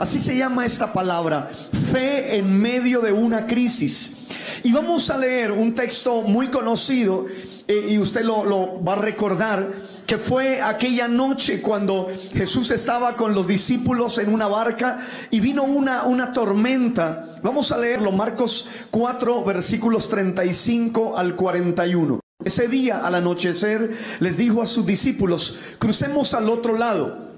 Así se llama esta palabra, fe en medio de una crisis. Y vamos a leer un texto muy conocido, y usted lo va a recordar, que fue aquella noche cuando Jesús estaba con los discípulos en una barca y vino una tormenta. Vamos a leerlo, Marcos 4, versículos 35 al 41. Ese día, al anochecer, les dijo a sus discípulos: crucemos al otro lado.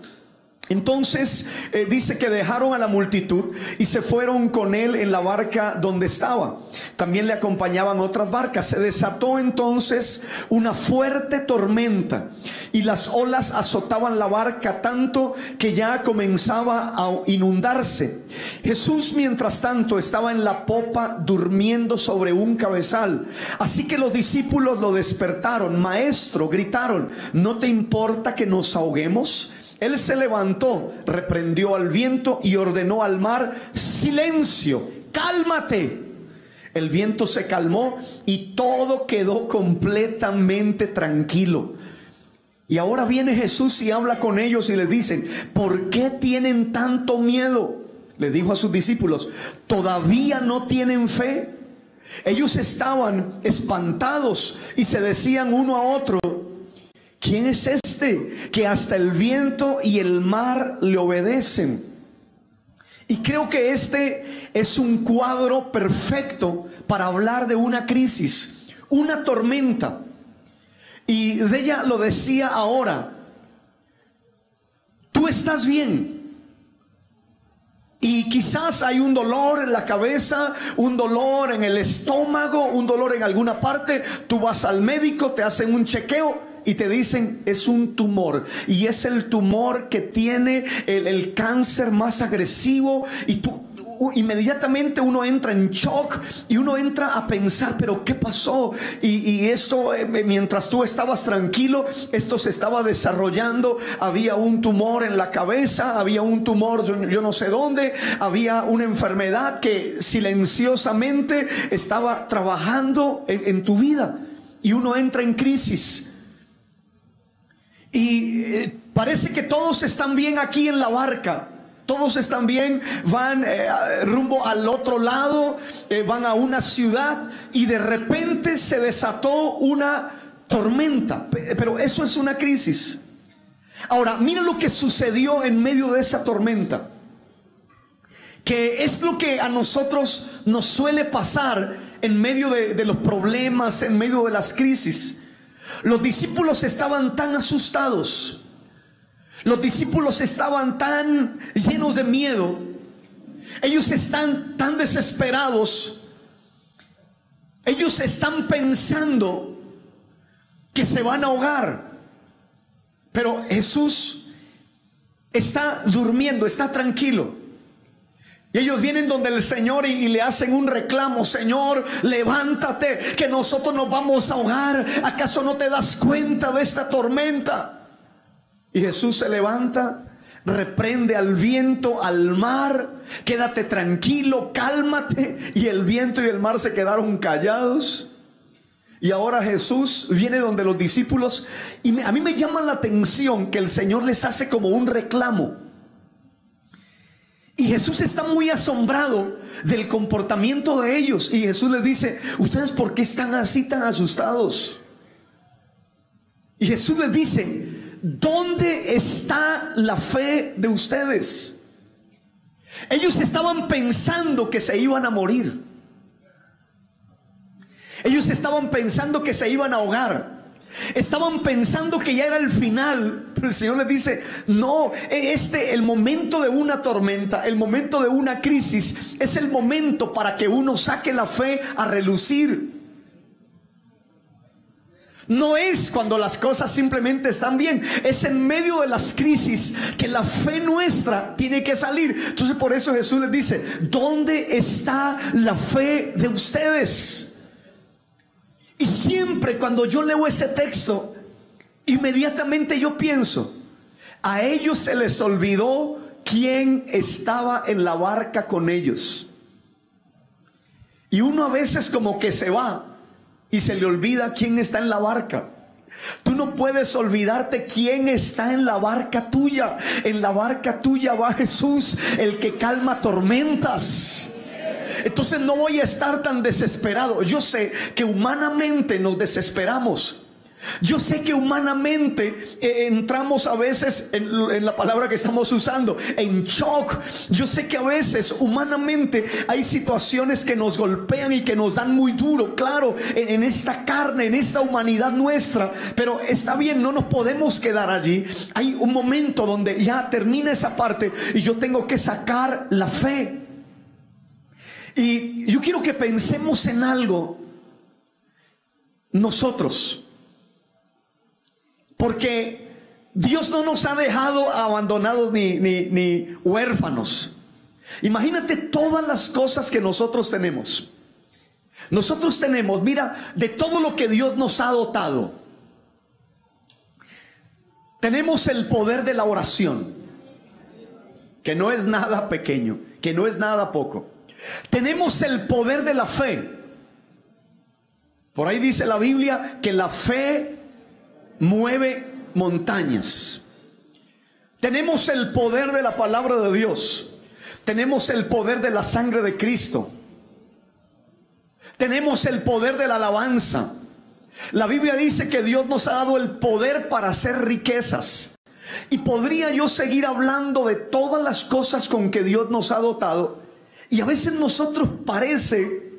Entonces dice que dejaron a la multitud y se fueron con él en la barca donde estaba. También le acompañaban otras barcas. Se desató entonces una fuerte tormenta y las olas azotaban la barca tanto que ya comenzaba a inundarse. Jesús, mientras tanto, estaba en la popa durmiendo sobre un cabezal. Así que los discípulos lo despertaron. Maestro, gritaron, ¿no te importa que nos ahoguemos? Él se levantó, reprendió al viento y ordenó al mar: silencio, cálmate. El viento se calmó y todo quedó completamente tranquilo. Y ahora viene Jesús y habla con ellos y les dice: ¿por qué tienen tanto miedo? Les dijo a sus discípulos: ¿todavía no tienen fe? Ellos estaban espantados y se decían uno a otro: ¿quién es este que hasta el viento y el mar le obedecen? Y creo que este es un cuadro perfecto para hablar de una crisis, una tormenta. Y de ella lo decía ahora: tú estás bien. Y quizás hay un dolor en la cabeza, un dolor en el estómago, un dolor en alguna parte. Tú vas al médico, te hacen un chequeo y te dicen: es un tumor, y es el tumor que tiene el cáncer más agresivo. Y tú inmediatamente uno entra en shock y uno entra a pensar: pero ¿qué pasó? Y esto, mientras tú estabas tranquilo, esto se estaba desarrollando. Había un tumor en la cabeza, había un tumor yo no sé dónde, había una enfermedad que silenciosamente estaba trabajando en tu vida, y uno entra en crisis. Y parece que todos están bien aquí en la barca. Todos están bien, van rumbo al otro lado, van a una ciudad, y de repente se desató una tormenta. Pero eso es una crisis. Ahora, mira lo que sucedió en medio de esa tormenta, que es lo que a nosotros nos suele pasar en medio de los problemas, en medio de las crisis. Los discípulos estaban tan asustados, los discípulos estaban tan llenos de miedo, ellos están tan desesperados, ellos están pensando que se van a ahogar. Pero Jesús está durmiendo, está tranquilo. Y ellos vienen donde el Señor y le hacen un reclamo: Señor, levántate, que nosotros nos vamos a ahogar. ¿Acaso no te das cuenta de esta tormenta? Y Jesús se levanta, reprende al viento, al mar: quédate tranquilo, cálmate. Y el viento y el mar se quedaron callados. Y ahora Jesús viene donde los discípulos, y a mí me llama la atención que el Señor les hace como un reclamo. Y Jesús está muy asombrado del comportamiento de ellos. Y Jesús les dice: ¿ustedes por qué están así tan asustados? Y Jesús les dice: ¿dónde está la fe de ustedes? Ellos estaban pensando que se iban a morir. Ellos estaban pensando que se iban a ahogar. Estaban pensando que ya era el final. Pero el Señor les dice: no, el momento de una tormenta, el momento de una crisis, es el momento para que uno saque la fe a relucir. No es cuando las cosas simplemente están bien, es en medio de las crisis que la fe nuestra tiene que salir. Entonces por eso Jesús les dice: ¿dónde está la fe de ustedes? Y siempre cuando yo leo ese texto, inmediatamente yo pienso: a ellos se les olvidó quién estaba en la barca con ellos. Y uno a veces como que se va y se le olvida quién está en la barca. Tú no puedes olvidarte quién está en la barca tuya. En la barca tuya va Jesús, el que calma tormentas. Entonces no voy a estar tan desesperado. Yo sé que humanamente nos desesperamos. Yo sé que humanamente entramos a veces en la palabra que estamos usando, en shock. Yo sé que a veces humanamente hay situaciones que nos golpean y que nos dan muy duro, claro, en esta carne, en esta humanidad nuestra. Pero está bien, no nos podemos quedar allí. Hay un momento donde ya termina esa parte y yo tengo que sacar la fe. Y yo quiero que pensemos en algo nosotros. Porque Dios no nos ha dejado abandonados ni huérfanos. Imagínate todas las cosas que nosotros tenemos. Nosotros tenemos, mira, de todo lo que Dios nos ha dotado. Tenemos el poder de la oración, que no es nada pequeño, que no es nada poco. Tenemos el poder de la fe. Por ahí dice la Biblia que la fe mueve montañas. Tenemos el poder de la palabra de Dios. Tenemos el poder de la sangre de Cristo. Tenemos el poder de la alabanza. La Biblia dice que Dios nos ha dado el poder para hacer riquezas. Y podría yo seguir hablando de todas las cosas con que Dios nos ha dotado. Y a veces nosotros parece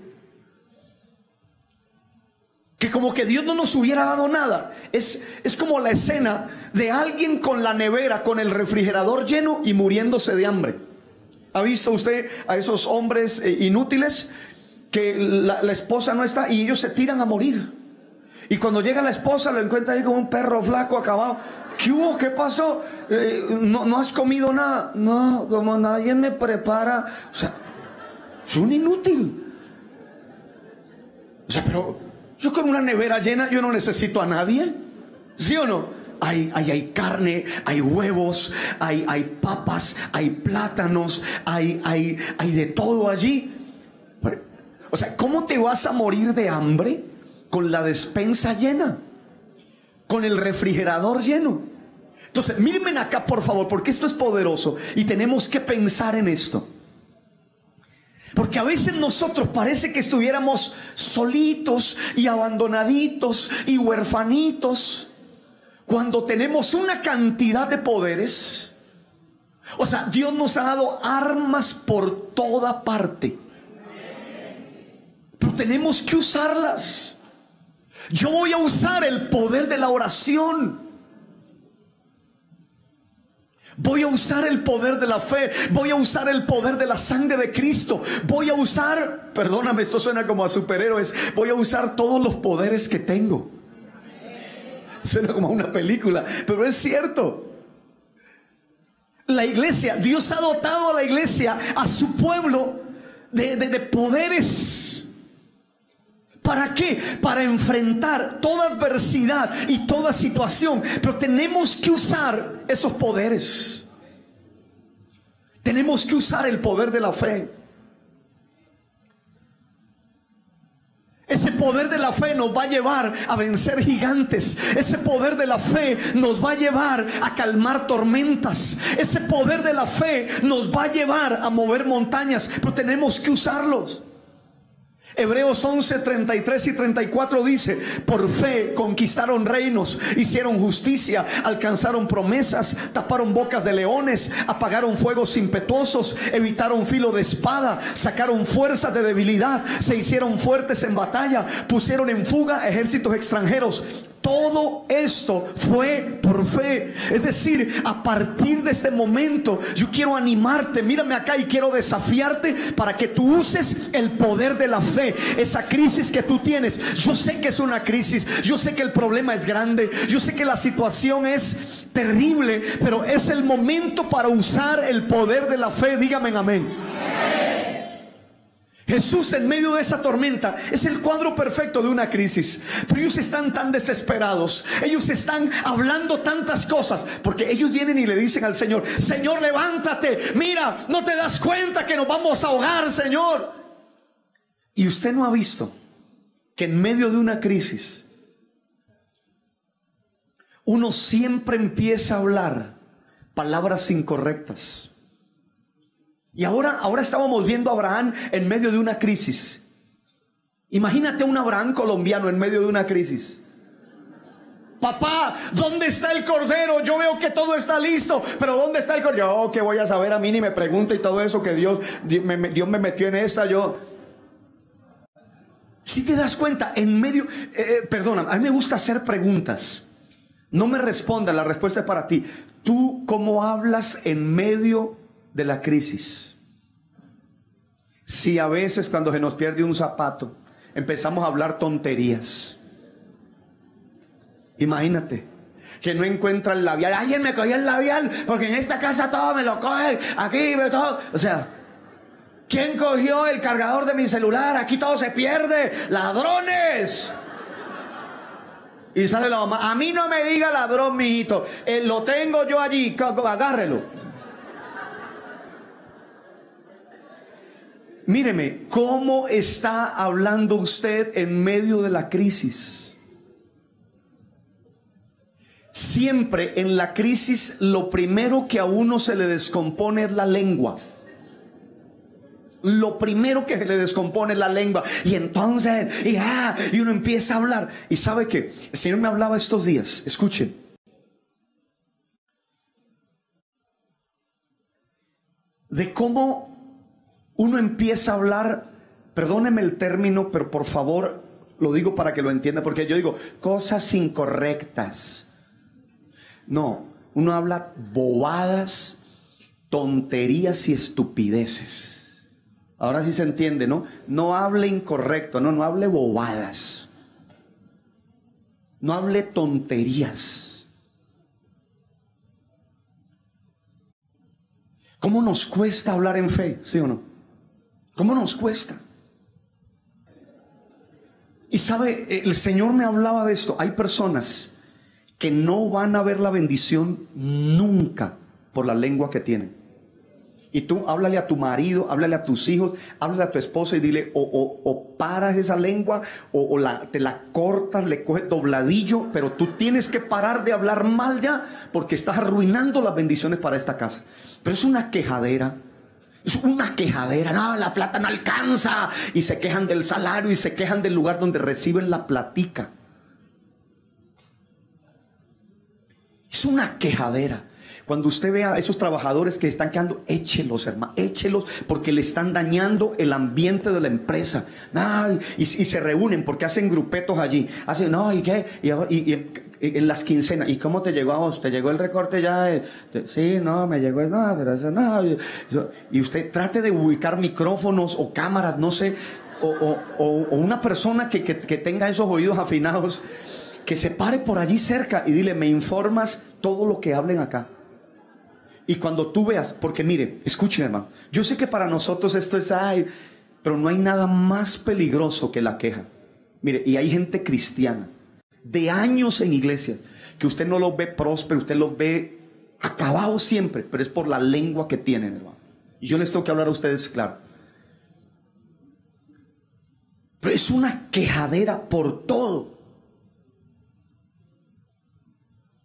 que como que Dios no nos hubiera dado nada. Es como la escena de alguien con la nevera, con el refrigerador lleno y muriéndose de hambre. ¿Ha visto usted a esos hombres inútiles que la esposa no está y ellos se tiran a morir? Y cuando llega la esposa lo encuentra ahí como un perro flaco acabado. ¿Qué hubo? ¿Qué pasó? ¿No has comido nada? No, como nadie me prepara. O sea, es un inútil. O sea, pero yo con una nevera llena, yo no necesito a nadie. ¿Sí o no? Hay carne, hay huevos, hay papas, hay plátanos, hay de todo allí. O sea, ¿cómo te vas a morir de hambre con la despensa llena? Con el refrigerador lleno. Entonces, mírenme acá por favor, porque esto es poderoso y tenemos que pensar en esto. Porque a veces nosotros parece que estuviéramos solitos y abandonaditos y huerfanitos, cuando tenemos una cantidad de poderes. O sea, Dios nos ha dado armas por toda parte, pero tenemos que usarlas. Yo voy a usar el poder de la oración. Voy a usar el poder de la fe. Voy a usar el poder de la sangre de Cristo. Voy a usar, perdóname, esto suena como a superhéroes, voy a usar todos los poderes que tengo. Suena como a una película, pero es cierto. La iglesia, Dios ha dotado a la iglesia, a su pueblo, de poderes. ¿Para qué? Para enfrentar toda adversidad y toda situación. Pero tenemos que usar esos poderes. Tenemos que usar el poder de la fe. Ese poder de la fe nos va a llevar a vencer gigantes. Ese poder de la fe nos va a llevar a calmar tormentas. Ese poder de la fe nos va a llevar a mover montañas. Pero tenemos que usarlos. Hebreos 11, 33 y 34 dice: por fe conquistaron reinos, hicieron justicia, alcanzaron promesas, taparon bocas de leones, apagaron fuegos impetuosos, evitaron filo de espada, sacaron fuerzas de debilidad, se hicieron fuertes en batalla, pusieron en fuga ejércitos extranjeros. Todo esto fue por fe. Es decir, a partir de este momento yo quiero animarte, mírame acá, y quiero desafiarte para que tú uses el poder de la fe. Esa crisis que tú tienes, yo sé que es una crisis, yo sé que el problema es grande, yo sé que la situación es terrible, pero es el momento para usar el poder de la fe. Dígame amén. Jesús en medio de esa tormenta es el cuadro perfecto de una crisis. Pero ellos están tan desesperados, ellos están hablando tantas cosas, porque ellos vienen y le dicen al Señor: Señor, levántate, mira, no te das cuenta que nos vamos a ahogar, Señor. Y usted no ha visto que en medio de una crisis uno siempre empieza a hablar palabras incorrectas. Y ahora estábamos viendo a Abraham en medio de una crisis. Imagínate un Abraham colombiano en medio de una crisis. Papá, ¿dónde está el cordero? Yo veo que todo está listo, pero ¿dónde está el cordero? Yo, ¿qué voy a saber? A mí ni me pregunta y todo eso, que Dios me metió en esta, yo... Si te das cuenta, en medio... perdona, a mí me gusta hacer preguntas. No me respondas, la respuesta es para ti. ¿Tú cómo hablas en medio de la crisis? Si a veces cuando se nos pierde un zapato, empezamos a hablar tonterías. Imagínate que no encuentra el labial. Alguien me cogió el labial, porque en esta casa todo me lo coge. Aquí me todo. O sea, ¿quién cogió el cargador de mi celular? Aquí todo se pierde. ¡Ladrones! Y sale la mamá. A mí no me diga ladrón, mijito. Lo tengo yo allí. Agárrelo. Míreme, ¿cómo está hablando usted en medio de la crisis? Siempre en la crisis lo primero que a uno se le descompone es la lengua. Lo primero que se le descompone es la lengua. Y entonces, y uno empieza a hablar. Y sabe que el Señor me hablaba estos días. Escuchen. De cómo uno empieza a hablar, perdóneme el término, pero por favor lo digo para que lo entienda, porque yo digo cosas incorrectas. No, uno habla bobadas, tonterías y estupideces. Ahora sí se entiende, ¿no? No hable incorrecto, no hable bobadas. No hable tonterías. ¿Cómo nos cuesta hablar en fe? ¿Sí o no? ¿Cómo nos cuesta? Y sabe, el Señor me hablaba de esto. Hay personas que no van a ver la bendición nunca por la lengua que tienen. Y tú háblale a tu marido, háblale a tus hijos, háblale a tu esposa y dile o paras esa lengua te la cortas, le coges dobladillo, pero tú tienes que parar de hablar mal ya, porque estás arruinando las bendiciones para esta casa. Pero es una quejadera. Es una quejadera. No, la plata no alcanza. Y se quejan del salario y se quejan del lugar donde reciben la platica. Es una quejadera. Cuando usted vea a esos trabajadores que están quedando, échelos, hermano, échelos, porque le están dañando el ambiente de la empresa. Ay, y se reúnen porque hacen grupetos allí. Hacen, no, ¿y qué? Y en las quincenas. ¿Y cómo te llegó a vos? ¿Te llegó el recorte ya? Sí, no, me llegó. No, pero eso no. Y usted trate de ubicar micrófonos o cámaras, no sé, o una persona que tenga esos oídos afinados, que se pare por allí cerca y dile, me informas todo lo que hablen acá. Y cuando tú veas, porque mire, escuchen, hermano, yo sé que para nosotros esto es, pero no hay nada más peligroso que la queja. Mire, y hay gente cristiana de años en iglesias que usted no los ve prósperos, usted los ve acabados siempre, pero es por la lengua que tienen, hermano. Y yo les tengo que hablar a ustedes claro. Pero es una quejadera por todo.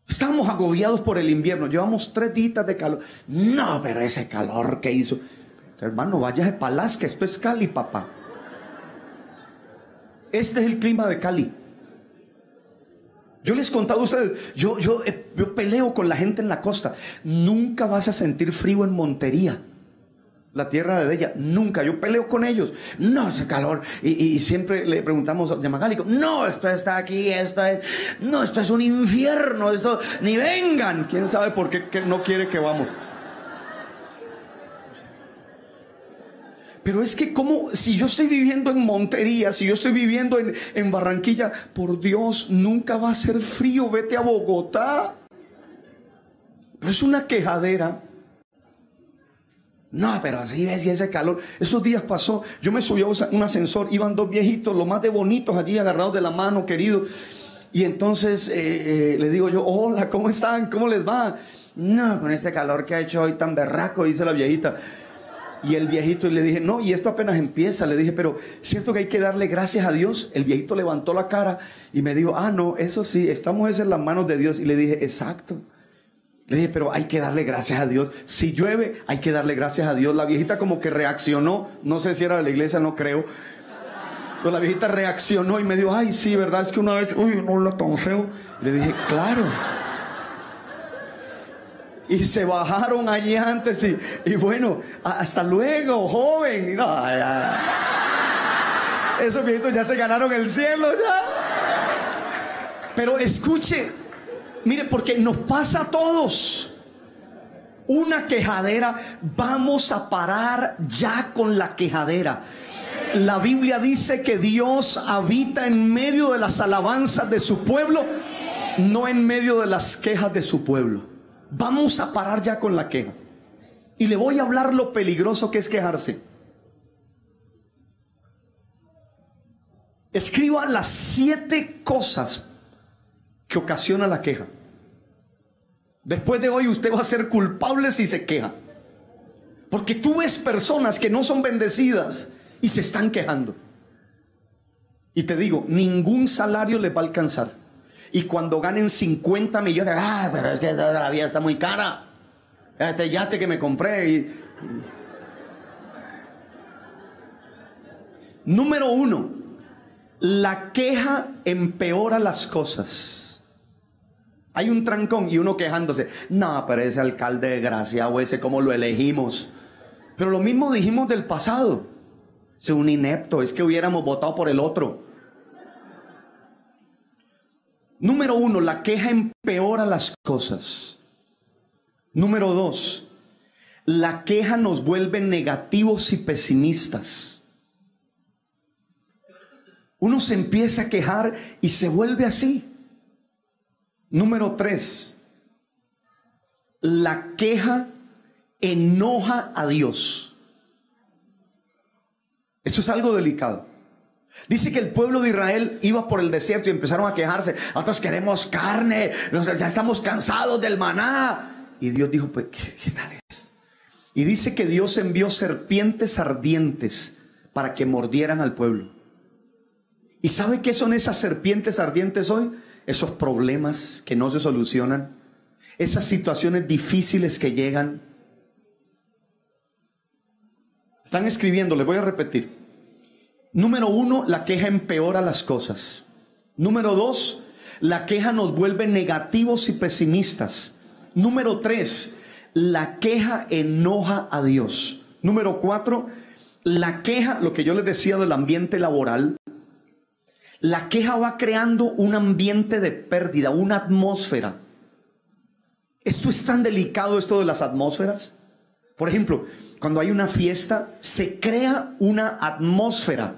Estamos agobiados por el invierno. Llevamos 3 días de calor. No, pero ese calor que hizo. Hermano, váyase para Alaska. Esto es Cali, papá. Este es el clima de Cali. Yo les he contado a ustedes. Yo peleo con la gente en la costa. Nunca vas a sentir frío en Montería, la tierra de ella. Nunca. Yo peleo con ellos. No, ese calor. Y siempre le preguntamos a Yamagálico. No, esto está aquí. Esto es un infierno. Esto, ni vengan. ¿Quién sabe por qué que no quiere que vamos? Pero es que como si yo estoy viviendo en Montería, si yo estoy viviendo en Barranquilla, por Dios, nunca va a ser frío. Vete a Bogotá. Pero es una quejadera. No, pero así ves, y ese calor. Esos días pasó, yo me subí a un ascensor, iban 2 viejitos, lo más de bonitos allí, agarrados de la mano, querido. Y entonces le digo yo, hola, ¿cómo están? ¿Cómo les va? No, con este calor que ha hecho hoy tan berraco, dice la viejita. Y el viejito, y le dije, no, y esto apenas empieza. Le dije, pero ¿cierto que hay que darle gracias a Dios? El viejito levantó la cara y me dijo, ah, no, eso sí, estamos en las manos de Dios. Y le dije, exacto. Le dije, pero hay que darle gracias a Dios. Si llueve, hay que darle gracias a Dios. La viejita como que reaccionó, no sé si era de la iglesia, no creo. Pero la viejita reaccionó y me dijo, ay, sí, ¿verdad? Es que una vez, uy, no habla tan feo. Le dije, claro. Y se bajaron allí antes y bueno, hasta luego, joven. No, ya. Esos viejitos ya se ganaron el cielo ya. Pero escuche, mire, porque nos pasa a todos. Una quejadera, vamos a parar ya con la quejadera. La Biblia dice que Dios habita en medio de las alabanzas de su pueblo, no en medio de las quejas de su pueblo. Vamos a parar ya con la queja. Y le voy a hablar lo peligroso que es quejarse. Escriba las 7 cosas que ocasionan la queja. Después de hoy usted va a ser culpable si se queja. Porque tú ves personas que no son bendecidas y se están quejando. Y te digo, ningún salario les va a alcanzar. Y cuando ganen 50 millones, pero es que la vida está muy cara. Este yate que me compré. Número 1, la queja empeora las cosas. Hay un trancón y uno quejándose. No, pero ese alcalde desgraciado, ese cómo lo elegimos. Pero lo mismo dijimos del pasado. Es un inepto, es que hubiéramos votado por el otro. Número 1, la queja empeora las cosas. Número 2, la queja nos vuelve negativos y pesimistas. Uno se empieza a quejar y se vuelve así. Número 3, la queja enoja a Dios. Eso es algo delicado. Dice que el pueblo de Israel iba por el desierto y empezaron a quejarse. Nosotros queremos carne, ya estamos cansados del maná. Y Dios dijo, pues, ¿qué tal es? Y dice que Dios envió serpientes ardientes para que mordieran al pueblo. ¿Y sabe qué son esas serpientes ardientes hoy? Esos problemas que no se solucionan, esas situaciones difíciles que llegan. Están escribiendo, les voy a repetir. Número 1, la queja empeora las cosas. Número 2, la queja nos vuelve negativos y pesimistas. Número 3, la queja enoja a Dios. Número 4, la queja, lo que yo les decía del ambiente laboral, la queja va creando un ambiente de pérdida, una atmósfera. Esto es tan delicado, esto de las atmósferas. Por ejemplo, cuando hay una fiesta, se crea una atmósfera.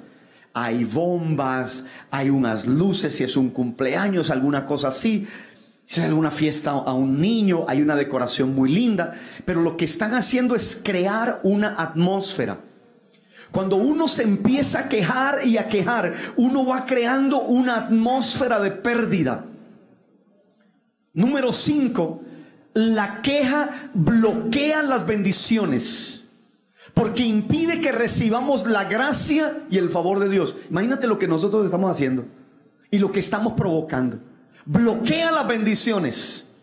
Hay bombas, hay unas luces, si es un cumpleaños, alguna cosa así. Si es alguna fiesta a un niño, hay una decoración muy linda. Pero lo que están haciendo es crear una atmósfera. Cuando uno se empieza a quejar y a quejar, uno va creando una atmósfera de pérdida. Número 5, la queja bloquea las bendiciones, porque impide que recibamos la gracia y el favor de Dios. Imagínate lo que nosotros estamos haciendo y lo que estamos provocando. Bloquea las bendiciones.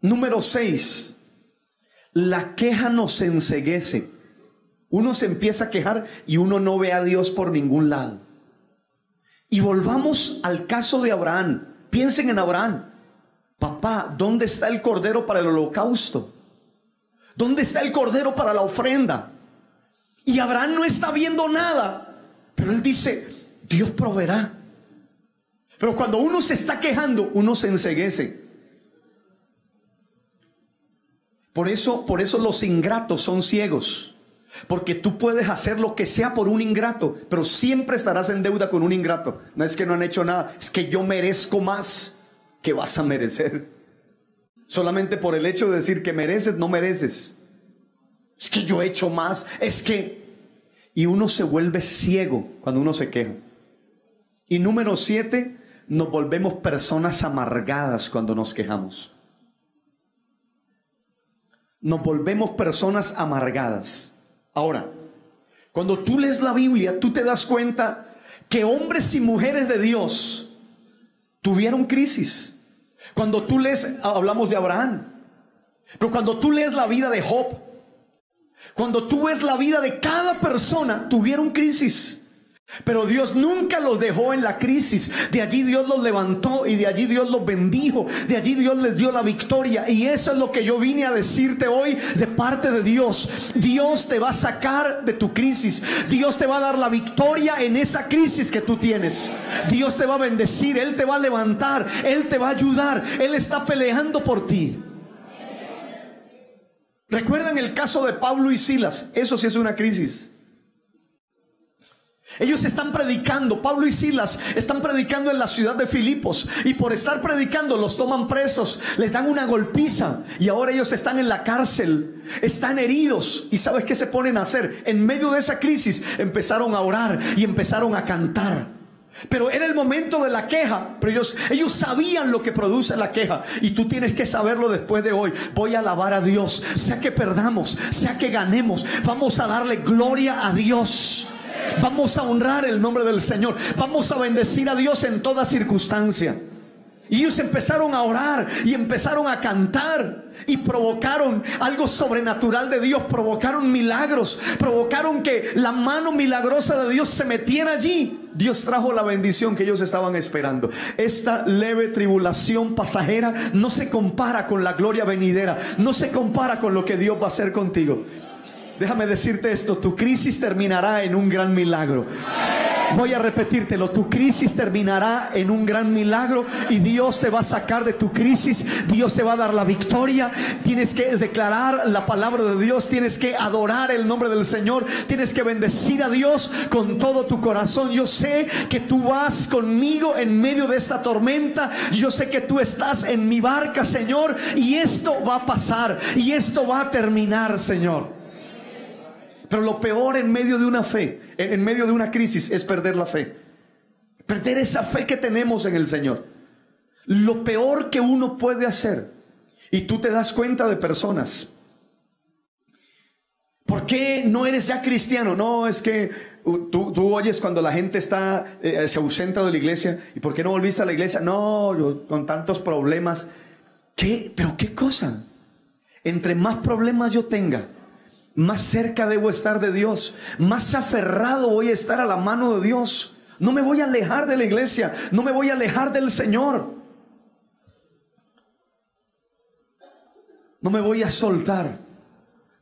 Número 6, la queja nos enceguece. Uno se empieza a quejar y uno no ve a Dios por ningún lado. Y volvamos al caso de Abraham. Piensen en Abraham. Papá, ¿dónde está el cordero para el holocausto? ¿Dónde está el cordero para la ofrenda? Y Abraham no está viendo nada, pero él dice, Dios proveerá. Pero cuando uno se está quejando, uno se enceguece. Por eso los ingratos son ciegos. Porque tú puedes hacer lo que sea por un ingrato, pero siempre estarás en deuda con un ingrato. No es que no han hecho nada, es que yo merezco más. Que vas a merecer? Solamente por el hecho de decir que mereces, no mereces. Es que yo he hecho más, es que... Y uno se vuelve ciego cuando uno se queja. Y número 7, nos volvemos personas amargadas cuando nos quejamos. Nos volvemos personas amargadas. Ahora, cuando tú lees la Biblia, tú te das cuenta que hombres y mujeres de Dios tuvieron crisis. Cuando tú lees, hablamos de Abraham, pero cuando tú lees la vida de Job, cuando tú ves la vida de cada persona, tuvieron crisis. Pero Dios nunca los dejó en la crisis. De allí Dios los levantó y de allí Dios los bendijo. De allí Dios les dio la victoria. Y eso es lo que yo vine a decirte hoy de parte de Dios. Dios te va a sacar de tu crisis. Dios te va a dar la victoria en esa crisis que tú tienes. Dios te va a bendecir. Él te va a levantar. Él te va a ayudar. Él está peleando por ti. ¿Recuerdan el caso de Pablo y Silas? Eso sí es una crisis. Ellos están predicando, Pablo y Silas están predicando en la ciudad de Filipos, y por estar predicando los toman presos, les dan una golpiza y ahora ellos están en la cárcel, están heridos. ¿Y sabes qué se ponen a hacer? En medio de esa crisis empezaron a orar y empezaron a cantar. Pero era el momento de la queja, pero ellos sabían lo que produce la queja, y tú tienes que saberlo después de hoy. Voy a alabar a Dios, sea que perdamos, sea que ganemos, vamos a darle gloria a Dios. Vamos a honrar el nombre del Señor. Vamos a bendecir a Dios en toda circunstancia. Y ellos empezaron a orar y empezaron a cantar y provocaron algo sobrenatural de Dios. Provocaron milagros, provocaron que la mano milagrosa de Dios se metiera allí. Dios trajo la bendición que ellos estaban esperando. Esta leve tribulación pasajera no se compara con la gloria venidera. No se compara con lo que Dios va a hacer contigo. Déjame decirte esto: tu crisis terminará en un gran milagro. Voy a repetírtelo: tu crisis terminará en un gran milagro, y Dios te va a sacar de tu crisis. Dios te va a dar la victoria. Tienes que declarar la palabra de Dios, tienes que adorar el nombre del Señor, tienes que bendecir a Dios con todo tu corazón. Yo sé que tú vas conmigo en medio de esta tormenta. Yo sé que tú estás en mi barca, Señor, y esto va a pasar y esto va a terminar, Señor. Pero lo peor en medio de una fe, en medio de una crisis, es perder la fe. Perder esa fe que tenemos en el Señor. Lo peor que uno puede hacer. Y tú te das cuenta de personas. ¿Por qué no eres ya cristiano? No, es que tú oyes cuando la gente se ausenta de la iglesia. ¿Y por qué no volviste a la iglesia? No, yo, con tantos problemas. ¿Qué? ¿Pero qué cosa? Entre más problemas yo tenga, más cerca debo estar de Dios, más aferrado voy a estar a la mano de Dios. No me voy a alejar de la iglesia, no me voy a alejar del Señor. No me voy a soltar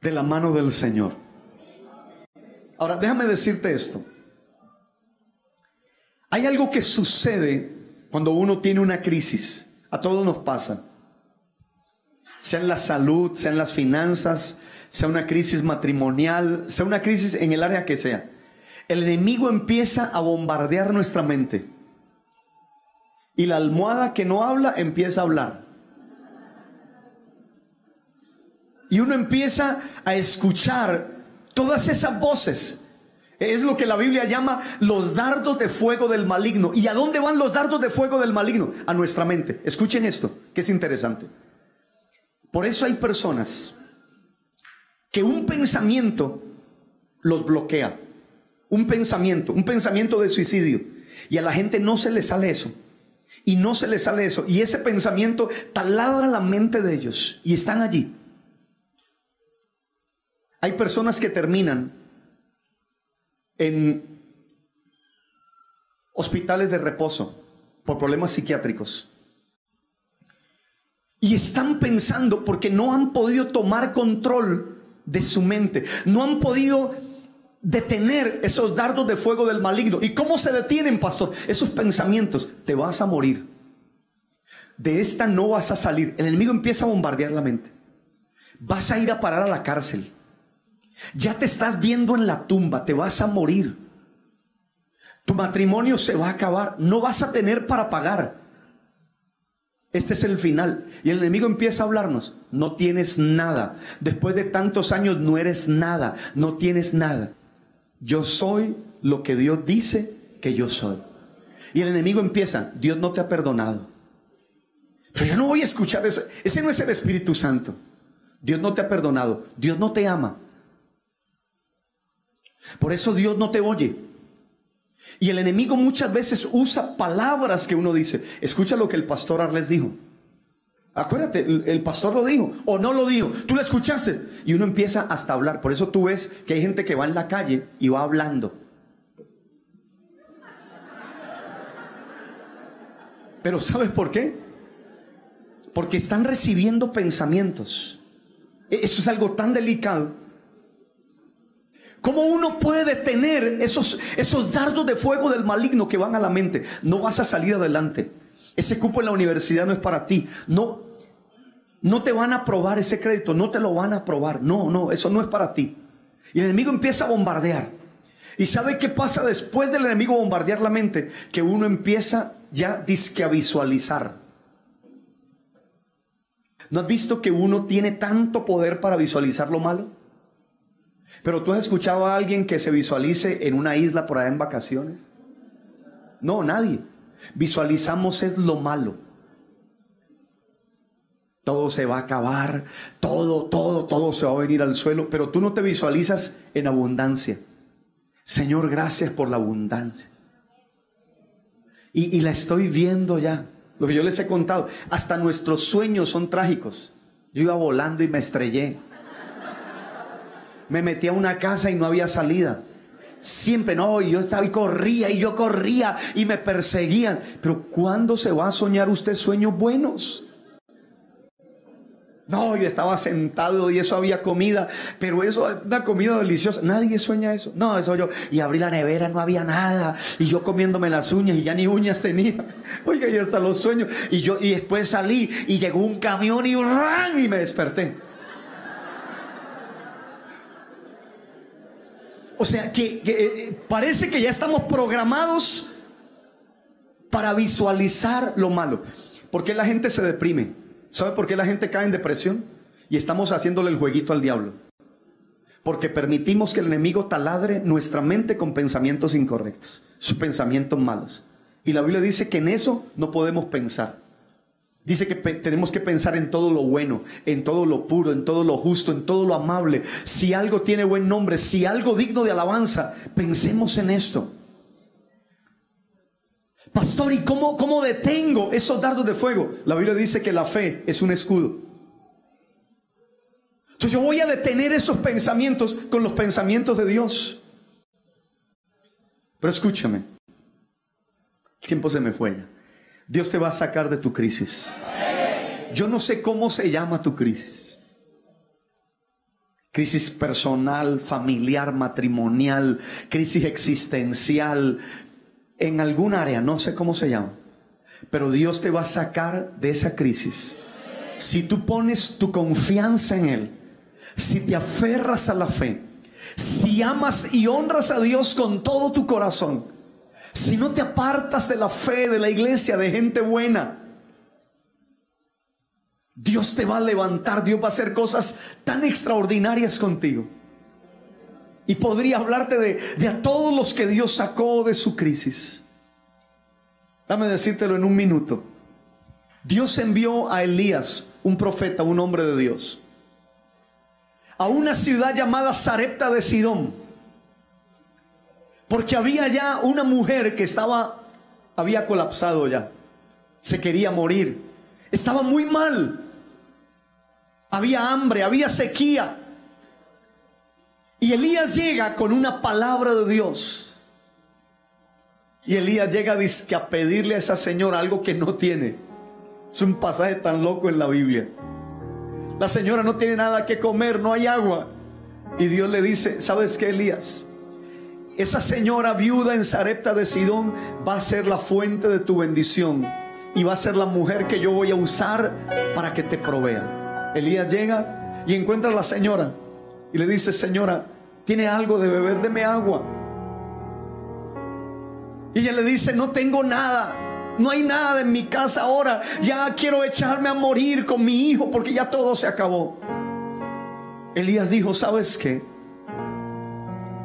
de la mano del Señor. Ahora, déjame decirte esto. Hay algo que sucede cuando uno tiene una crisis. A todos nos pasa. Sea en la salud, sea en las finanzas, sea una crisis matrimonial, sea una crisis en el área que sea. El enemigo empieza a bombardear nuestra mente. Y la almohada que no habla empieza a hablar. Y uno empieza a escuchar todas esas voces. Es lo que la Biblia llama los dardos de fuego del maligno. ¿Y a dónde van los dardos de fuego del maligno? A nuestra mente. Escuchen esto, que es interesante. Por eso hay personas que un pensamiento los bloquea. Un pensamiento de suicidio. Y a la gente no se le sale eso. Y no se le sale eso. Y ese pensamiento taladra la mente de ellos. Y están allí. Hay personas que terminan en hospitales de reposo por problemas psiquiátricos. Y están pensando porque no han podido tomar control de su mente. No han podido detener esos dardos de fuego del maligno. ¿Y cómo se detienen, pastor? Esos pensamientos: te vas a morir, de esta no vas a salir. El enemigo empieza a bombardear la mente. Vas a ir a parar a la cárcel. Ya te estás viendo en la tumba, te vas a morir. Tu matrimonio se va a acabar, no vas a tener para pagar. Este es el final. Y el enemigo empieza a hablarnos: no tienes nada. Después de tantos años no eres nada, no tienes nada. Yo soy lo que Dios dice que yo soy. Y el enemigo empieza: Dios no te ha perdonado. Pero yo no voy a escuchar eso. Ese no es el Espíritu Santo. Dios no te ha perdonado, Dios no te ama. Por eso Dios no te oye. Y el enemigo muchas veces usa palabras que uno dice. Escucha lo que el pastor Arles dijo. Acuérdate, el pastor lo dijo o no lo dijo, tú lo escuchaste. Y uno empieza hasta a hablar. Por eso tú ves que hay gente que va en la calle y va hablando. Pero ¿sabes por qué? Porque están recibiendo pensamientos. Eso es algo tan delicado. ¿Cómo uno puede detener esos dardos de fuego del maligno que van a la mente? No vas a salir adelante. Ese cupo en la universidad no es para ti. No te van a aprobar ese crédito. No te lo van a aprobar. No, eso no es para ti. Y el enemigo empieza a bombardear. ¿Y sabe qué pasa después del enemigo bombardear la mente? Que uno empieza ya dizque a visualizar. ¿No has visto que uno tiene tanto poder para visualizar lo malo? Pero ¿tú has escuchado a alguien que se visualice en una isla por allá en vacaciones? No, nadie. Visualizamos es lo malo. Todo se va a acabar, todo se va a venir al suelo, pero tú no te visualizas en abundancia. Señor, gracias por la abundancia. Y la estoy viendo ya. Lo que yo les he contado, hasta nuestros sueños son trágicos. Yo iba volando y me estrellé. Me metí a una casa y no había salida. Siempre no, y yo estaba y corría y me perseguían. Pero ¿cuándo se va a soñar usted sueños buenos? No, yo estaba sentado y eso había comida, pero eso, una comida deliciosa. Nadie sueña eso. No, eso yo. Y abrí la nevera, no había nada. Y yo comiéndome las uñas y ya ni uñas tenía. Oiga, y hasta los sueños. Y después salí y llegó un camión y ¡ran! Y me desperté. O sea, que parece que ya estamos programados para visualizar lo malo. ¿Por qué la gente se deprime? ¿Sabe por qué la gente cae en depresión? Y estamos haciéndole el jueguito al diablo. Porque permitimos que el enemigo taladre nuestra mente con pensamientos incorrectos, sus pensamientos malos. Y la Biblia dice que en eso no podemos pensar. Dice que tenemos que pensar en todo lo bueno, en todo lo puro, en todo lo justo, en todo lo amable. Si algo tiene buen nombre, si algo digno de alabanza, pensemos en esto. Pastor, ¿y cómo detengo esos dardos de fuego? La Biblia dice que la fe es un escudo. Entonces yo voy a detener esos pensamientos con los pensamientos de Dios. Pero escúchame, el tiempo se me fue ya. Dios te va a sacar de tu crisis. Yo no sé cómo se llama tu crisis. Crisis personal, familiar, matrimonial, crisis existencial, en algún área, no sé cómo se llama. Pero Dios te va a sacar de esa crisis. Si tú pones tu confianza en Él, si te aferras a la fe, si amas y honras a Dios con todo tu corazón, si no te apartas de la fe, de la iglesia, de gente buena, Dios te va a levantar. Dios va a hacer cosas tan extraordinarias contigo. Y podría hablarte de a todos los que Dios sacó de su crisis. Dame decírtelo en un minuto. Dios envió a Elías, un profeta, un hombre de Dios, a una ciudad llamada Sarepta de Sidón. Porque había ya una mujer que había colapsado ya. Se quería morir. Estaba muy mal. Había hambre, había sequía. Y Elías llega con una palabra de Dios. Y Elías llega a pedirle a esa señora algo que no tiene. Es un pasaje tan loco en la Biblia. La señora no tiene nada que comer, no hay agua. Y Dios le dice, ¿sabes qué, Elías? Esa señora viuda en Sarepta de Sidón va a ser la fuente de tu bendición. Y va a ser la mujer que yo voy a usar para que te provea. Elías llega y encuentra a la señora. Y le dice, señora, ¿tiene algo de beber? Deme agua. Y ella le dice, no tengo nada. No hay nada en mi casa ahora. Ya quiero echarme a morir con mi hijo porque ya todo se acabó. Elías dijo, ¿sabes qué?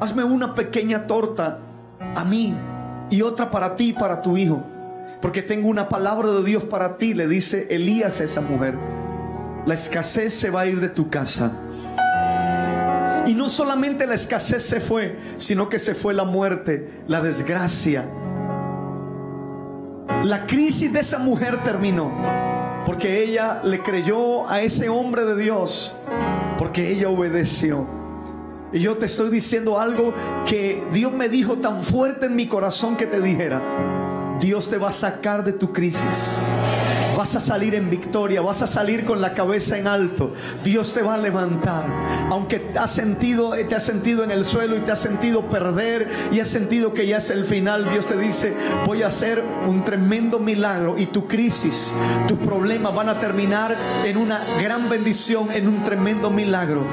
Hazme una pequeña torta a mí y otra para ti y para tu hijo. Porque tengo una palabra de Dios para ti. Le dice Elías a esa mujer. La escasez se va a ir de tu casa. Y no solamente la escasez se fue, sino que se fue la muerte, la desgracia. La crisis de esa mujer terminó porque ella le creyó a ese hombre de Dios, porque ella obedeció. Y yo te estoy diciendo algo que Dios me dijo tan fuerte en mi corazón que te dijera: Dios te va a sacar de tu crisis. Vas a salir en victoria, vas a salir con la cabeza en alto. Dios te va a levantar. Aunque te has sentido en el suelo y te has sentido perder y has sentido que ya es el final, Dios te dice: voy a hacer un tremendo milagro, y tu crisis, tus problemas van a terminar en una gran bendición, en un tremendo milagro.